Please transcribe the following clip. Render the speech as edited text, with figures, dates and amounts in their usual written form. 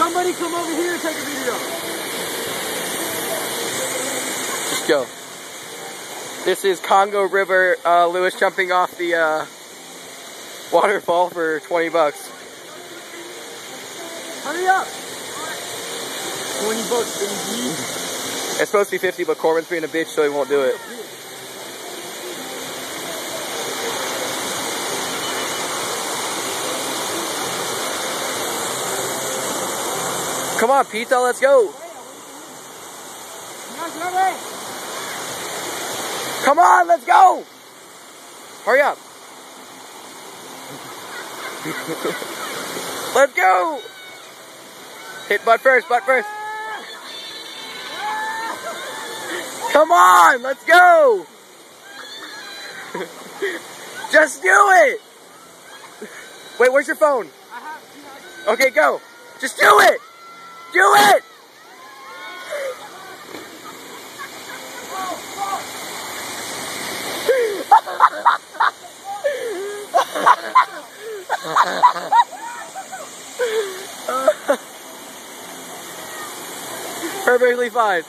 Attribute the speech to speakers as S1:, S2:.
S1: Somebody come over here and take a video.
S2: Just go. This is Congo River, Lewis jumping off the waterfall for 20 bucks.
S1: Hurry up! 20 bucks, baby.
S2: It's supposed to be 50, but Corbin's being a bitch, so he won't do it. Come on, pito, let's go. Come on, let's go. Hurry up. Let's go. Hit butt first, butt first. Come on, let's go. Just do it. Wait, where's your phone? Okay, go. Just do it. Do it! Perfectly fine.